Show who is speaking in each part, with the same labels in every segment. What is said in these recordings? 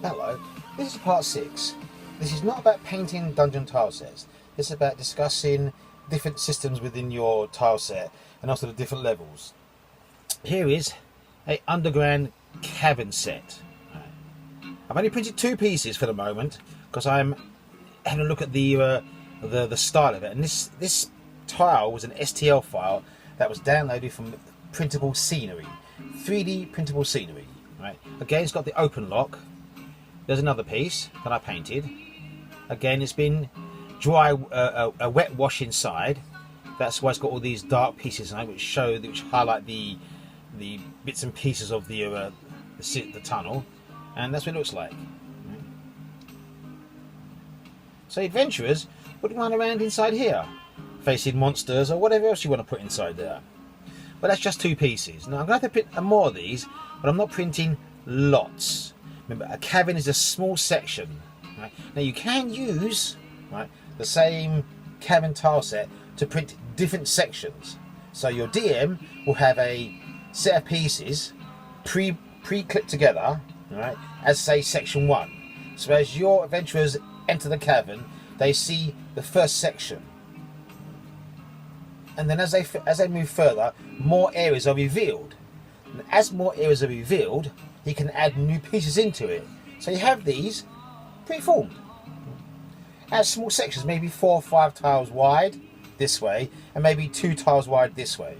Speaker 1: Hello, this is part 6. This is not about painting dungeon tile sets. This is about discussing different systems within your tile set and also the different levels. Here is a underground cabin set. I've only printed 2 pieces for the moment because I'm having a look at the style of it. And this tile was an STL file that was downloaded from printable scenery, 3D printable scenery. Right. Again, it's got the open lock. There's another piece that I painted. Again, it's been dry, a wet wash inside. That's why it's got all these dark pieces in it, which highlight the bits and pieces of the tunnel, and that's what it looks like. So adventurers would run around inside here, facing monsters or whatever else you want to put inside there. But that's just 2 pieces. Now I'm going to have to print more of these, but I'm not printing lots. Remember, a cabin is a small section. Right? Now you can use the same cabin tile set to print different sections. So your DM will have a set of pieces pre-clipped together, right, as say section 1. So as your adventurers enter the cavern, they see the first section. And then as they move further, more areas are revealed. And as more areas are revealed, he can add new pieces into it. So you have these pre-formed as small sections, maybe 4 or 5 tiles wide this way, and maybe 2 tiles wide this way.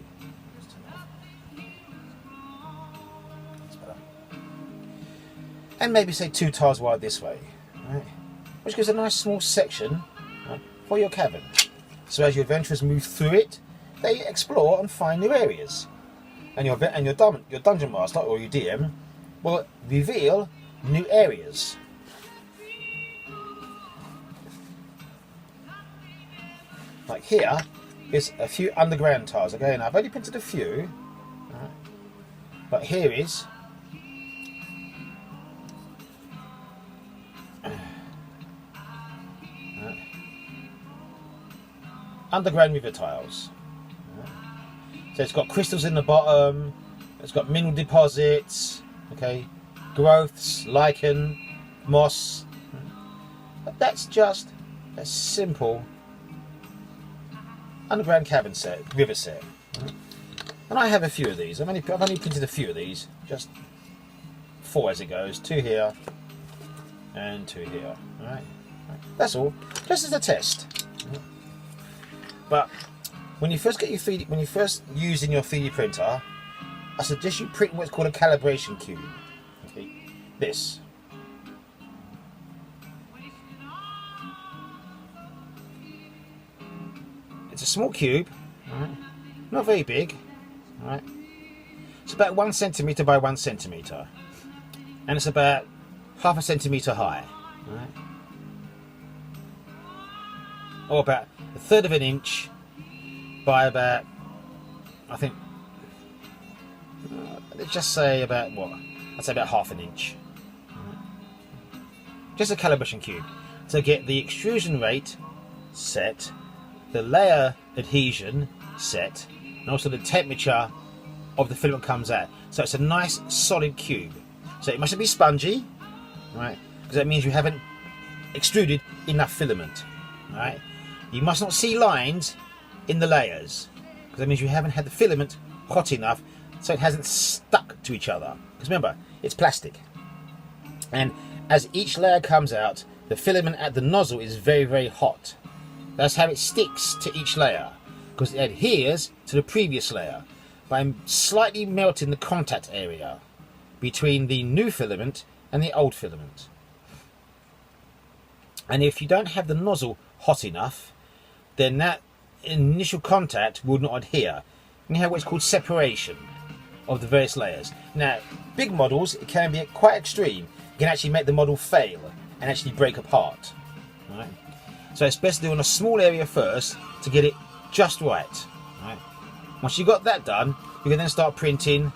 Speaker 1: And maybe say 2 tiles wide this way, right? Which gives a nice small section, right, for your cabin. So as your adventurers move through it, they explore and find new areas. And your dungeon master or your DM will reveal new areas. Like here is a few underground tiles. Again, I've only printed a few, right? But here is underground river tiles. So it's got crystals in the bottom, it's got mineral deposits, okay, growths, lichen, moss. But that's just a simple underground cabin set, river set. And I have a few of these. I've only printed a few of these, just 4 as it goes, 2 here and 2 here. Alright, that's all, just as a test. But when you first using your 3D printer, I suggest you print what's called a calibration cube. Okay, this. It's a small cube, right? Not very big, right? It's about 1 centimeter by 1 centimeter, and it's about ½ centimeter high, right? Or about 1/3 of an inch by about, I think, let's just say about what? I'd say about ½ an inch. Just a calibration cube to get the extrusion rate set, the layer adhesion set, and also the temperature of the filament comes at. So it's a nice solid cube. So it mustn't be spongy, right? Because that means you haven't extruded enough filament, right? You must not see lines in the layers, because that means you haven't had the filament hot enough so it hasn't stuck to each other. Because remember, it's plastic, and as each layer comes out, the filament at the nozzle is very, very hot. That's how it sticks to each layer, because it adheres to the previous layer by slightly melting the contact area between the new filament and the old filament. And if you don't have the nozzle hot enough, then that initial contact will not adhere, and you have what's called separation of the various layers. Now, big models, it can be quite extreme. You can actually make the model fail and actually break apart. Right? So it's best to do on a small area first to get it just right. Right? Once you've got that done, you can then start printing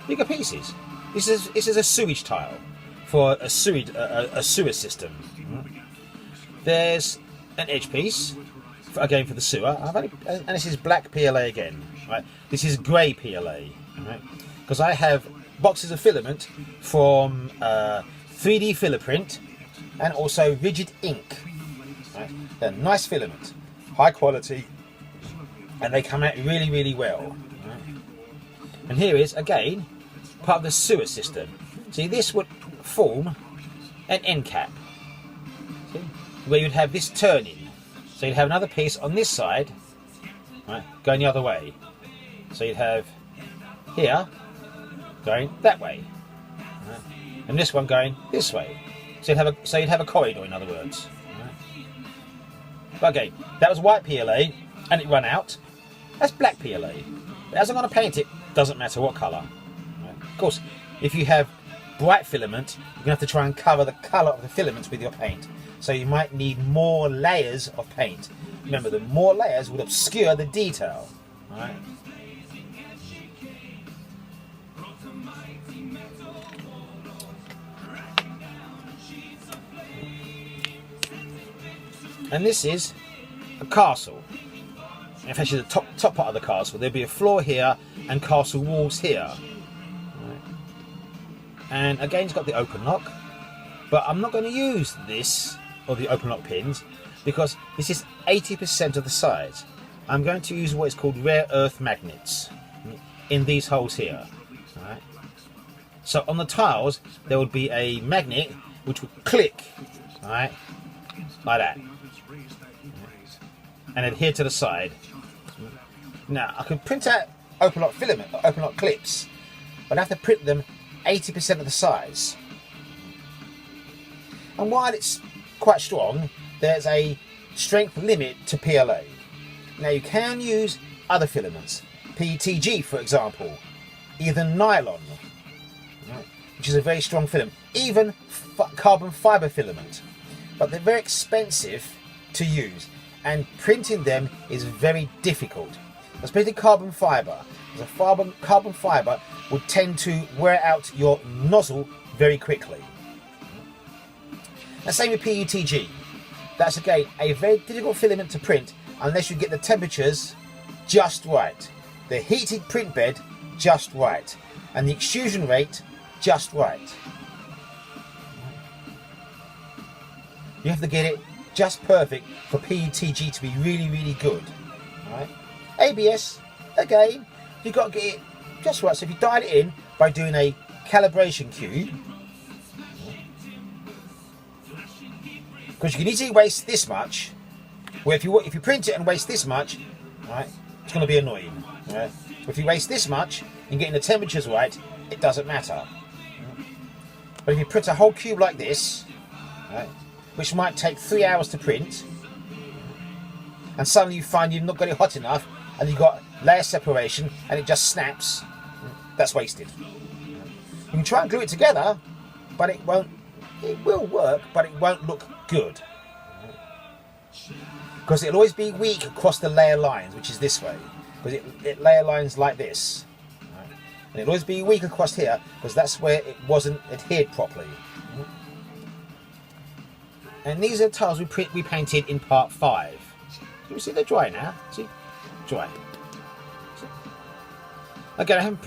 Speaker 1: bigger pieces. This is a sewage tile for a sewer system. There's an edge piece, again for the sewer, and this is black PLA again. Right? This is grey PLA, right? Because I have boxes of filament from 3D filler print, and also rigid ink. Right? They're nice filament, high quality, and they come out really, really well. Right? And here is, again, part of the sewer system. See, this would form an end cap, see? Where you'd have this turning. So you'd have another piece on this side, right, going the other way. So you'd have here going that way, right, and this one going this way. So you'd have a corridor, in other words. Right. But again, that was white PLA, and it ran out. That's black PLA. But as I'm going to paint it, doesn't matter what colour. Right. Of course, if you have bright filament, you're going to have to try and cover the colour of the filaments with your paint. So you might need more layers of paint. Remember, the more layers would obscure the detail. Right? And this is a castle. In fact, the top part of the castle. There'll be a floor here and castle walls here. Right. And again, it's got the open lock. But I'm not going to use this, or the open lock pins, because this is 80% of the size. I'm going to use what is called rare earth magnets in these holes here. Right. So on the tiles, there would be a magnet which would click, right, like that, and adhere to the side. Now, I could print out open lock filament, open lock clips, but I have to print them 80% of the size. And while it's quite strong, there's a strength limit to PLA. Now, you can use other filaments, PETG for example, either nylon, right, which is a very strong filament, even carbon fibre filament, but they're very expensive to use, and printing them is very difficult, especially carbon fibre. Because carbon fibre would tend to wear out your nozzle very quickly. And same with PETG. That's again a very difficult filament to print unless you get the temperatures just right, the heated print bed just right, and the extrusion rate just right. You have to get it just perfect for PETG to be really, really good. Right? ABS, again, you've got to get it just right. So if you dial it in by doing a calibration cube, because you can easily waste this much, where if you print it and waste this much, right, it's going to be annoying. Right? If you waste this much and getting the temperatures right, it doesn't matter. But if you print a whole cube like this, right, which might take 3 hours to print, and suddenly you find you've not got it hot enough, and you've got layer separation, and it just snaps, that's wasted. You can try and glue it together, but it won't. It will work, but it won't look good, because it'll always be weak across the layer lines, which is this way, because it layer lines like this, right? And it'll always be weak across here because that's where it wasn't adhered properly. And these are the tiles we painted in part 5. You see they're dry now. See, dry. See? Again, I haven't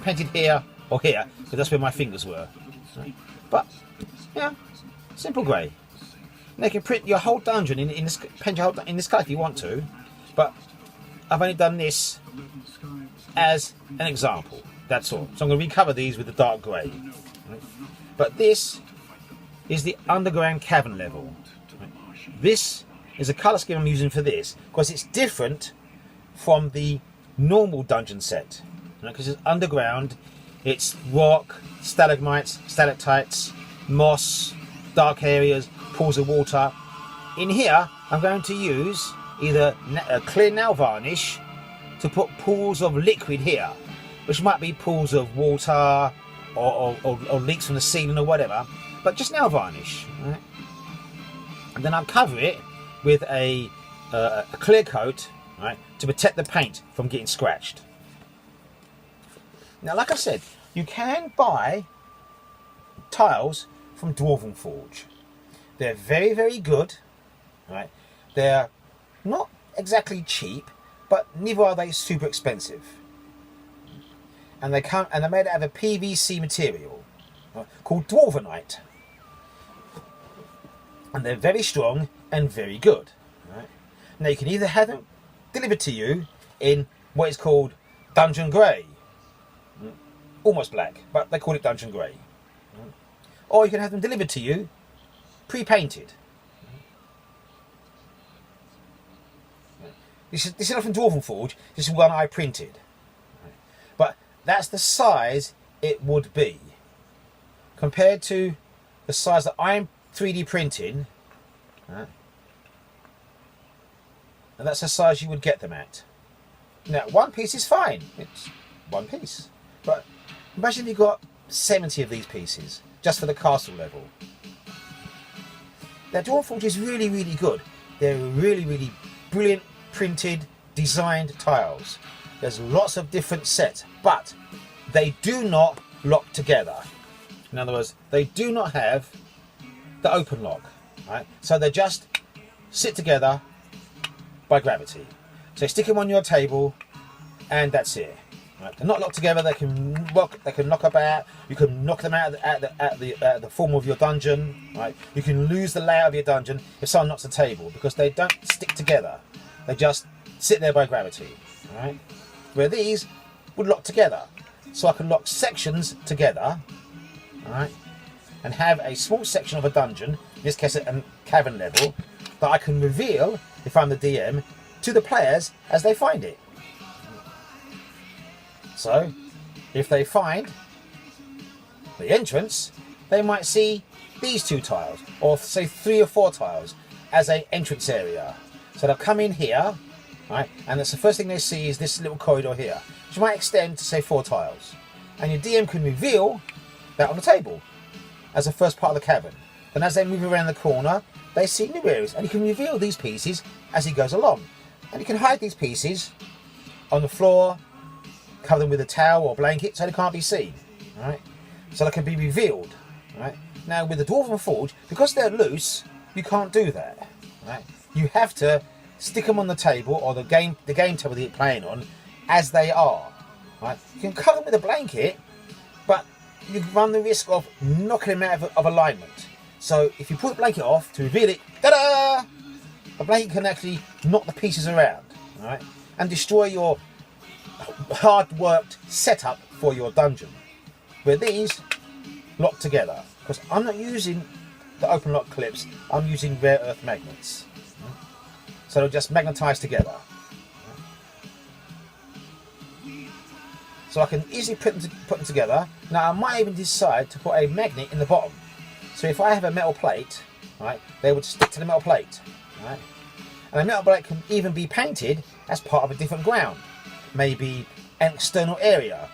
Speaker 1: painted here or here because that's where my fingers were. Right? But yeah, simple grey. And they can print your whole dungeon in this, paint your whole in this colour if you want to. But I've only done this as an example. That's all. So I'm going to recover these with the dark grey. Right? But this is the underground cavern level. Right? This is a colour scheme I'm using for this because it's different from the normal dungeon set. Because it's underground, it's rock, stalagmites, stalactites, moss, dark areas, pools of water. In here, I'm going to use either a clear nail varnish to put pools of liquid here, which might be pools of water or leaks from the ceiling or whatever, but just nail varnish. Right? And then I'll cover it with a clear coat, right, to protect the paint from getting scratched. Now, like I said, you can buy tiles from Dwarven Forge. They're very, very good. Right? They're not exactly cheap, but neither are they super expensive. And they're made out of a PVC material, right, called Dwarvenite. and they're very strong and very good. Right? Now you can either have them delivered to you in what is called dungeon grey, almost black, but they call it dungeon grey, or you can have them delivered to you pre-painted. This is not from Dwarven Forge, this is one I printed. But that's the size it would be. Compared to the size that I'm 3D printing, and that's the size you would get them at. Now, one piece is fine, it's one piece. But imagine you've got 70 of these pieces, just for the castle level. Now, Dwarven Forge is really, really good. They're really, really brilliant printed, designed tiles. There's lots of different sets, but they do not lock together. In other words, they do not have the open lock, right? So they just sit together by gravity. So you stick them on your table, and that's it. Right? They're not locked together. They can knock about. You can knock them out at the form of your dungeon. Right? You can lose the layout of your dungeon if someone knocks the table, because they don't stick together. They just sit there by gravity. Right? Where these would lock together. So I can lock sections together, right, and have a small section of a dungeon, in this case at a cavern level, that I can reveal, if I'm the DM, to the players as they find it. So, if they find the entrance, they might see these 2 tiles, or say 3 or 4 tiles, as an entrance area. So they'll come in here, right, and that's the first thing they see is this little corridor here, which might extend to say 4 tiles. And your DM can reveal that on the table as the first part of the cavern. Then as they move around the corner, they see new areas, and you can reveal these pieces as he goes along. And you can hide these pieces on the floor, cover them with a towel or blanket so they can't be seen. Right? So they can be revealed. Right? Now with the Dwarven Forge, because they're loose, you can't do that. Right? You have to stick them on the table, or the game table that you're playing on, as they are. Right? You can cover them with a blanket, but you run the risk of knocking them out of alignment. So if you put the blanket off to reveal it, ta-da! The blanket can actually knock the pieces around, right, and destroy your hard-worked setup for your dungeon. Where these lock together, because I'm not using the open lock clips, I'm using rare earth magnets. So they'll just magnetize together. So I can easily put them together. Now I might even decide to put a magnet in the bottom. So if I have a metal plate, right, they would stick to the metal plate. Right? And a metal plate can even be painted as part of a different ground. Maybe an external area.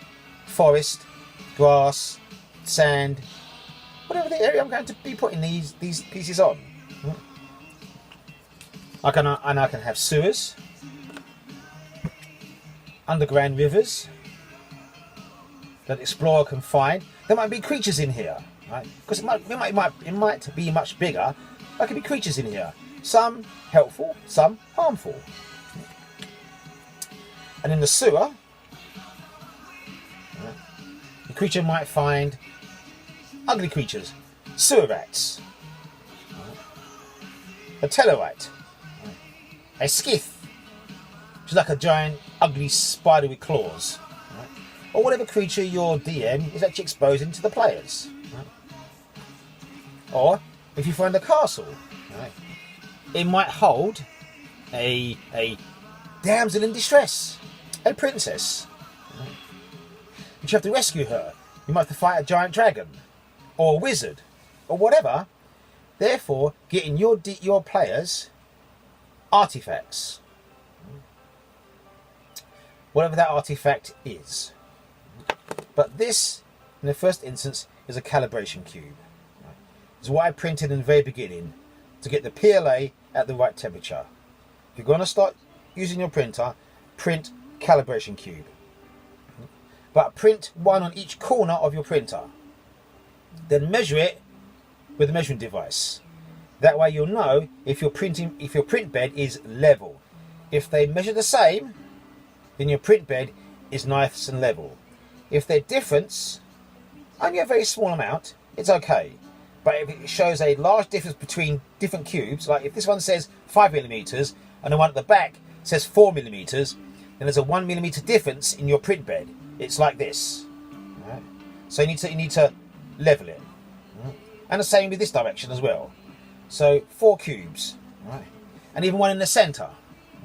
Speaker 1: Forest, grass, sand, whatever the area I'm going to be putting these pieces on. I can have sewers, underground rivers that the explorer can find. There might be creatures in here, right? Because it might be much bigger. There could be creatures in here. Some helpful, some harmful. And in the sewer, the creature might find ugly creatures, sewer rats, a tellarite, a skith, which is like a giant ugly spider with claws, or whatever creature your DM is actually exposing to the players. Or if you find a castle, it might hold a damsel in distress, a princess, but you have to rescue her. You might have to fight a giant dragon, or a wizard, or whatever. Therefore, getting your players artifacts, whatever that artifact is. But this, in the first instance, is a calibration cube. It's what I printed in the very beginning to get the PLA at the right temperature. If you're going to start using your printer, print calibration cube. But print one on each corner of your printer. Then measure it with a measuring device. That way you'll know if your print bed is level. If they measure the same, then your print bed is nice and level. If they're different, only a very small amount, it's okay. But if it shows a large difference between different cubes, like if this one says 5mm and the one at the back says 4mm, then there's a 1mm difference in your print bed. It's like this. Right? So you need to level it. Right? And the same with this direction as well. So 4 cubes, right? And even one in the centre,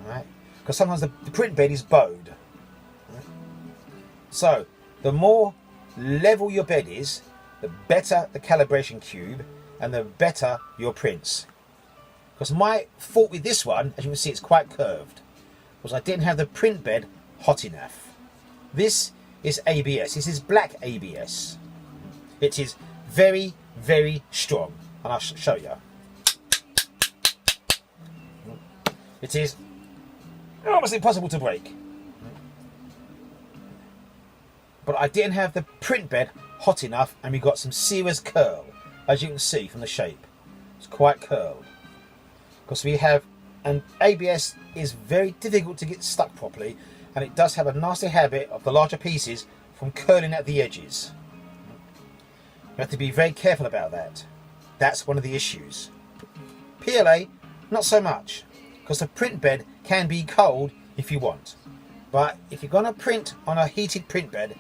Speaker 1: right? Because sometimes the print bed is bowed. Right? So the more level your bed is, the better the calibration cube and the better your prints. Because my fault with this one, as you can see, it's quite curved, was I didn't have the print bed hot enough. This is ABS. This is black ABS. It is very, very strong, and I'll show you. It is almost impossible to break. But I didn't have the print bed hot enough, and we got some serious curl, as you can see from the shape. It's quite curled. Because we have, and ABS is very difficult to get stuck properly, and it does have a nasty habit of the larger pieces from curling at the edges. You have to be very careful about that. That's one of the issues. PLA, not so much, because the print bed can be cold if you want. But if you're going to print on a heated print bed,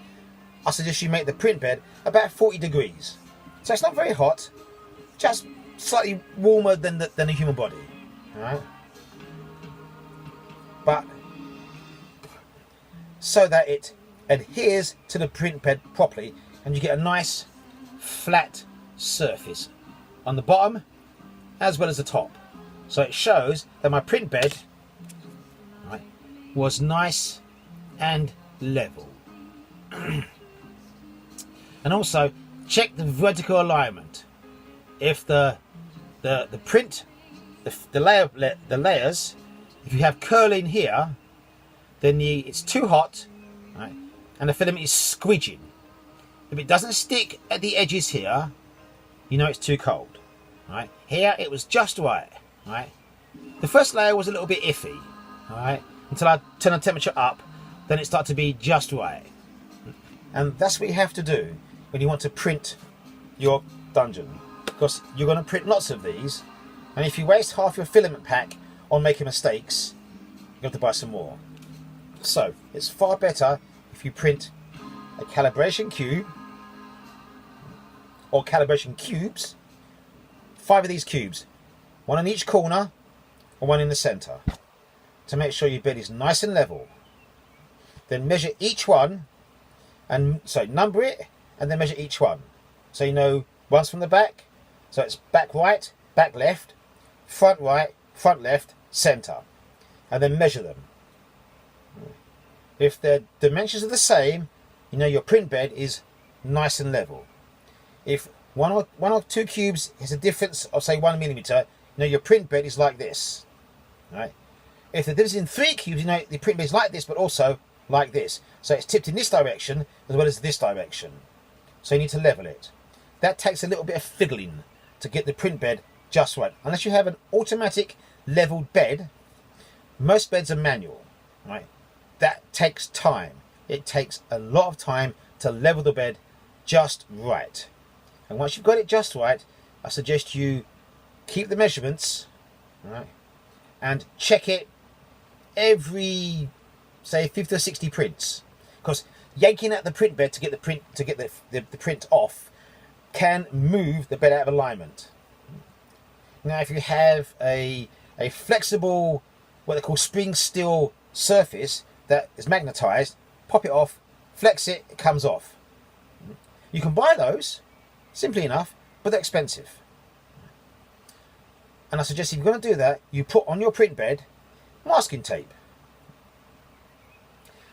Speaker 1: I suggest you make the print bed about 40 degrees. So it's not very hot, just slightly warmer than a human body. Alright? But so that it adheres to the print bed properly, and you get a nice flat surface on the bottom as well as the top. So it shows that my print bed, right, was nice and level. And also check the vertical alignment. If the print, the layers, if you have curling here, then it's too hot, right, and the filament is squidging. If it doesn't stick at the edges here, you know it's too cold. Right? Here it was just right. Right? The first layer was a little bit iffy, right, until I turn the temperature up, then it started to be just right. And that's what you have to do when you want to print your dungeon, because you're going to print lots of these, and if you waste half your filament pack on making mistakes, you have to buy some more. So it's far better if you print a calibration cube or calibration cubes, 5 of these cubes, one in each corner and one in the centre, to make sure your bed is nice and level. Then measure each one, and so number it and then measure each one, so you know one's from the back, so it's back right, back left, front right, front left, centre, and then measure them. If their dimensions are the same, you know your print bed is nice and level. If one or two cubes has a difference of say 1mm, you know your print bed is like this. Right? If the difference in 3 cubes, you know the print bed is like this, but also like this. So it's tipped in this direction as well as this direction. So you need to level it. That takes a little bit of fiddling to get the print bed just right. Unless you have an automatic leveled bed, most beds are manual. Right? That takes time. It takes a lot of time to level the bed just right. And once you've got it just right, I suggest you keep the measurements, right, and check it every, say, 50 or 60 prints. Because yanking at the print bed to get the print off can move the bed out of alignment. Now, if you have a flexible, what they call spring steel surface that is magnetized, pop it off, flex it, it comes off. You can buy those, simply enough, but they're expensive. And I suggest if you're going to do that, you put on your print bed masking tape.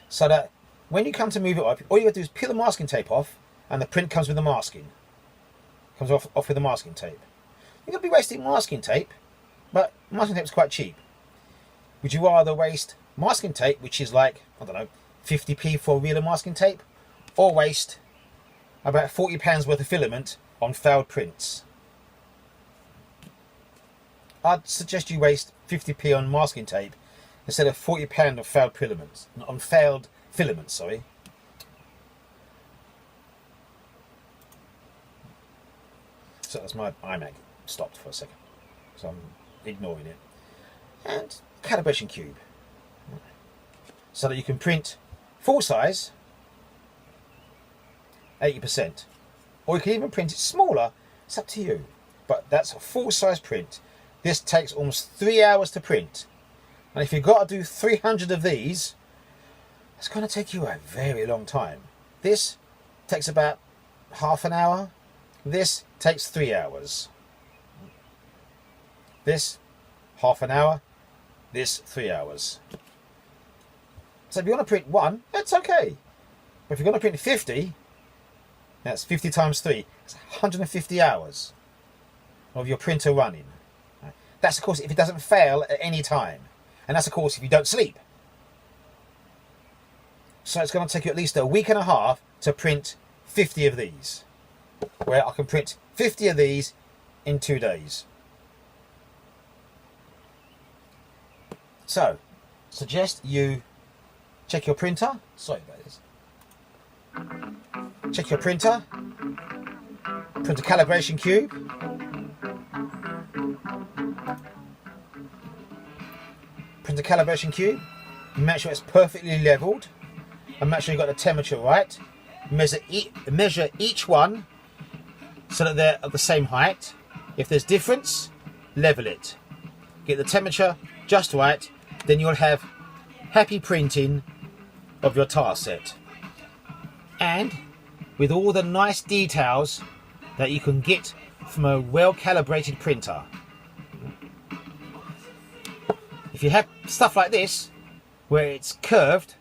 Speaker 1: So that when you come to move it off, all you have to do is peel the masking tape off, and the print comes with the masking. Comes off with the masking tape. You're going to be wasting masking tape, but masking tape is quite cheap. Would you rather waste masking tape, which is like, I don't know, 50p for a reel of masking tape, or waste about £40 worth of filament on failed prints? I'd suggest you waste 50p on masking tape instead of £40 of failed filaments, on failed filaments, sorry. So that's my iMac stopped for a second, so I'm ignoring it. And calibration cube, so that you can print full size 80%, or you can even print it smaller. It's up to you, but that's a full size print. This takes almost 3 hours to print, and if you've got to do 300 of these, it's going to take you a very long time. This takes about half an hour. This takes 3 hours. This half an hour. This 3 hours. So if you want to print one, that's okay. But if you're going to print 50, that's 50 times 3. That's 150 hours of your printer running. That's of course if it doesn't fail at any time. And that's of course if you don't sleep. So it's going to take you at least a week and a half to print 50 of these. Where I can print 50 of these in 2 days. So, suggest you check your printer. Sorry about this. Check your printer. Print a calibration cube. Print a calibration cube. Make sure it's perfectly leveled. And make sure you've got the temperature right. Measure each one so that they're of the same height. If there's difference, level it. Get the temperature just right. Then you'll have happy printing of your tile set. And with all the nice details that you can get from a well-calibrated printer. If you have stuff like this, where it's curved,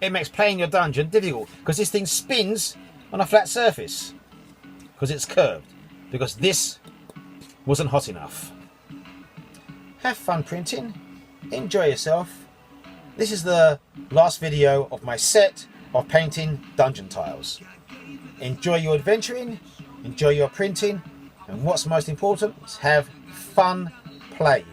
Speaker 1: it makes playing your dungeon difficult, because this thing spins on a flat surface, because it's curved, because this wasn't hot enough. Have fun printing, enjoy yourself. This is the last video of my set of painting dungeon tiles. Enjoy your adventuring, enjoy your printing, and what's most important is have fun playing.